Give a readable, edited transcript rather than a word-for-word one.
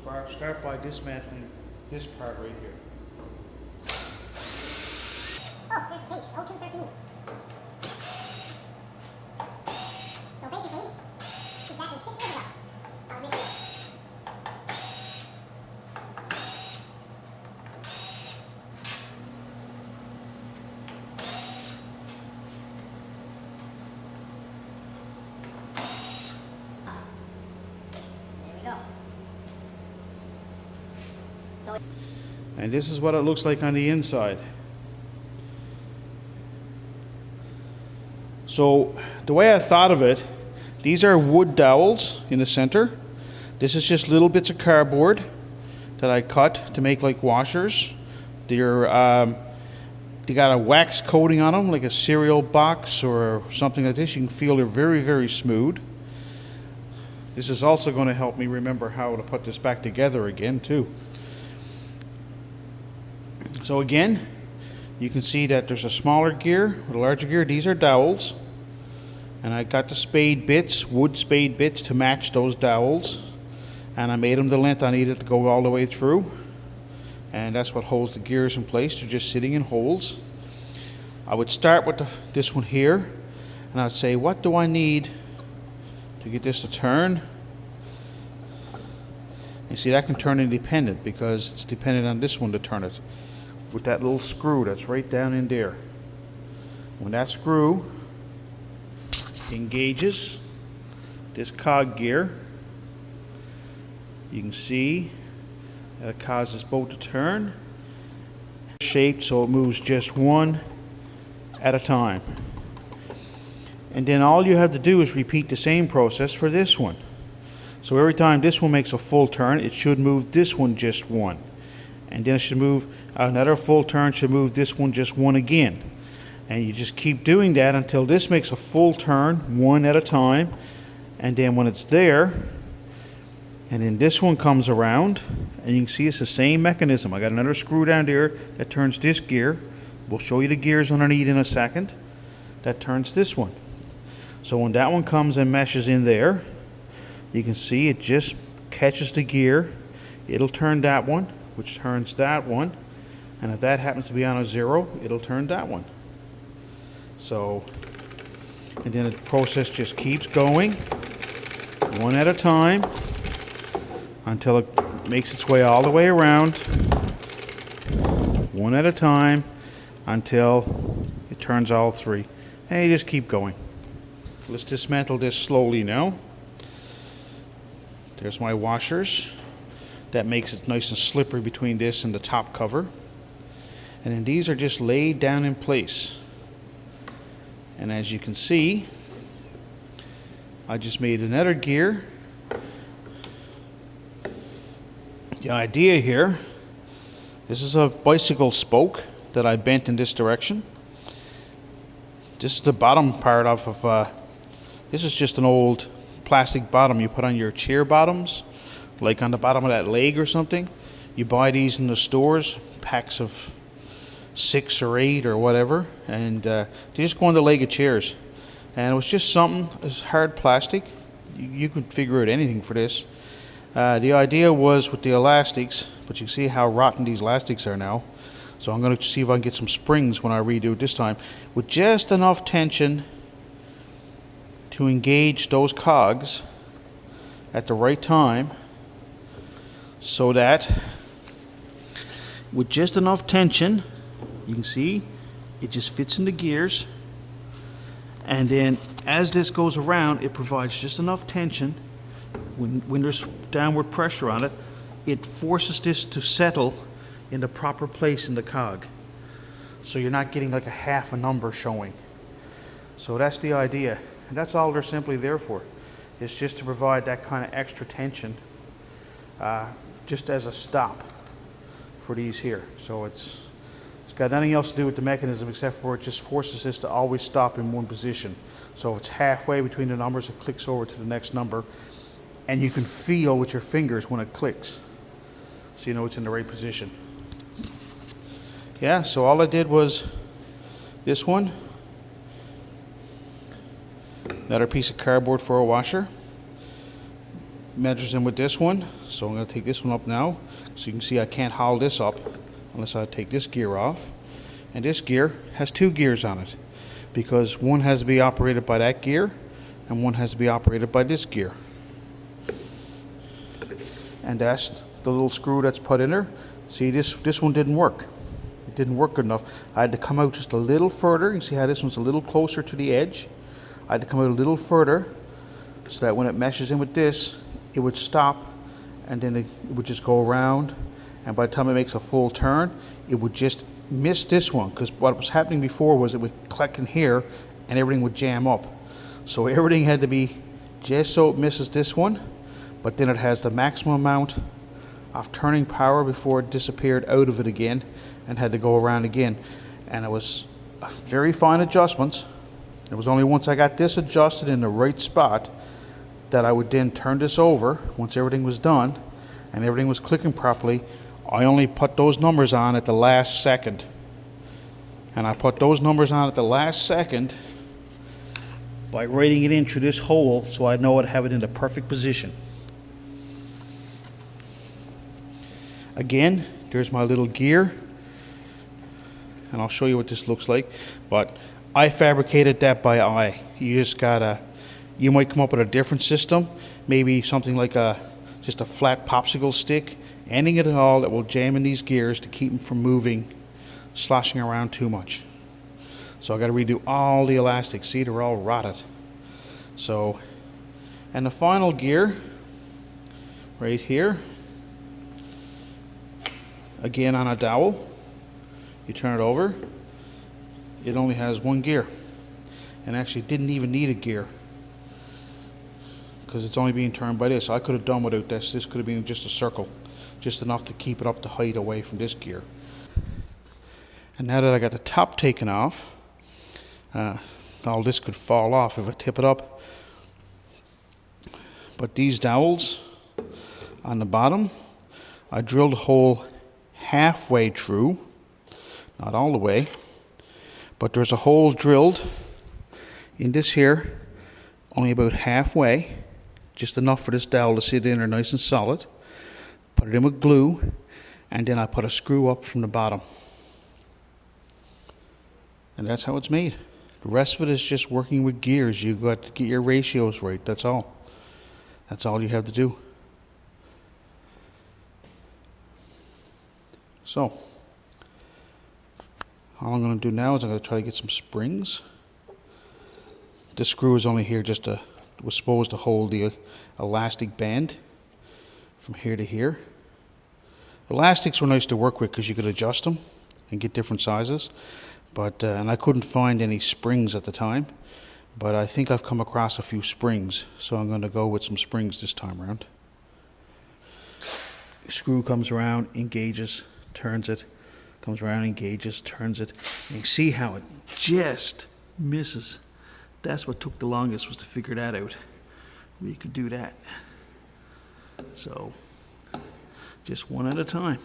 start by dismantling this part right here. Oh, there's the page, 0213. So basically, exactly 6 years ago, I was making this. There we go. And this is what it looks like on the inside. So the way I thought of it, these are wood dowels in the center. This is just little bits of cardboard that I cut to make like washers. They got a wax coating on them, like a cereal box or something like this. You can feel they're very, very smooth. This is also going to help me remember how to put this back together again too. So again, you can see that there's a smaller gear with a larger gear. These are dowels. And I got the spade bits, wood spade bits, to match those dowels. And I made them the length I needed to go all the way through. And that's what holds the gears in place. They're just sitting in holes. I would start with this one here. And I'd say, what do I need to get this to turn? You see, that can turn independent because it's dependent on this one to turn it. With that little screw that's right down in there. When that screw engages this cog gear, you can see that it causes both to turn, shaped so it moves just one at a time. And then all you have to do is repeat the same process for this one. So every time this one makes a full turn, it should move this one just one. And then it should move another full turn, should move this one just one again. And you just keep doing that until this makes a full turn, one at a time. And then when it's there, and then this one comes around, and you can see it's the same mechanism. I got another screw down there that turns this gear. We'll show you the gears underneath in a second. That turns this one. So when that one comes and meshes in there, you can see it just catches the gear. It'll turn that one, which turns that one. And if that happens to be on a 0, it'll turn that one. So, and then the process just keeps going one at a time until it makes its way all the way around, one at a time until it turns all 3. And you just keep going. Let's dismantle this slowly now. There's my washers. That makes it nice and slippery between this and the top cover. And then these are just laid down in place. And as you can see, I just made another gear. The idea here, this is a bicycle spoke that I bent in this direction. This is the bottom part of this is just an old plastic bottom you put on your chair bottoms, like on the bottom of that leg or something. You buy these in the stores, packs of 6 or 8 or whatever, and they just go on the leg of chairs. And it was just something, it's hard plastic. You could figure out anything for this. The idea was with the elastics, but you see how rotten these elastics are now. So I'm going to see if I can get some springs when I redo it this time, with just enough tension to engage those cogs at the right time, so that with just enough tension, you can see it just fits in the gears. And then as this goes around, it provides just enough tension. When there's downward pressure on it, it forces this to settle in the proper place in the cog. So you're not getting like a half a number showing. So that's the idea. And that's all they're simply there for. It's just to provide that kind of extra tension, just as a stop for these here. So it's got nothing else to do with the mechanism except for it just forces this to always stop in one position. So if it's halfway between the numbers, it clicks over to the next number, and you can feel with your fingers when it clicks, so you know it's in the right position. Yeah, so all I did was this one, another piece of cardboard for a washer, measures in with this one. So I'm going to take this one up now. So you can see I can't haul this up unless I take this gear off. And this gear has 2 gears on it, because one has to be operated by that gear and one has to be operated by this gear. And that's the little screw that's put in there. See, this one didn't work. It didn't work good enough. I had to come out just a little further. You see how this one's a little closer to the edge? I had to come out a little further so that when it meshes in with this, it would stop, and then it would just go around, and by the time it makes a full turn, it would just miss this one, because what was happening before was it would click in here and everything would jam up. So everything had to be just so it misses this one, but then it has the maximum amount of turning power before it disappeared out of it again and had to go around again. And it was very fine adjustments. It was only once I got this adjusted in the right spot that I would then turn this over once everything was done and everything was clicking properly. I only put those numbers on at the last second. And I put those numbers on at the last second by writing it in through this hole so I know I'd have it in the perfect position. Again, there's my little gear. And I'll show you what this looks like. But I fabricated that by eye. You might come up with a different system. Maybe something like just a flat popsicle stick. Anything at all that will jam in these gears to keep them from moving, sloshing around too much. So I got to redo all the elastics. See, they're all rotted. So, and the final gear, right here, again on a dowel, you turn it over, it only has 1 gear, and actually didn't even need a gear, because it's only being turned by this. I could have done without this. This could have been just a circle, just enough to keep it up the height away from this gear. And now that I got the top taken off, all this could fall off if I tip it up. But these dowels on the bottom, I drilled a hole halfway through, not all the way, but there's a hole drilled in this here, only about halfway, just enough for this dowel to sit in there nice and solid. Put it in with glue, and then I put a screw up from the bottom. And that's how it's made. The rest of it is just working with gears. You've got to get your ratios right, that's all. That's all you have to do. So, all I'm going to do now is I'm going to try to get some springs. This screw is only here just was supposed to hold the elastic band from here to here. Elastics were nice to work with because you could adjust them and get different sizes. But and I couldn't find any springs at the time, but I think I've come across a few springs, so I'm going to go with some springs this time around. Screw comes around, engages, turns it, comes around, engages, turns it. And you see how it just misses. That's what took the longest, was to figure that out. We could do that. So, just one at a time.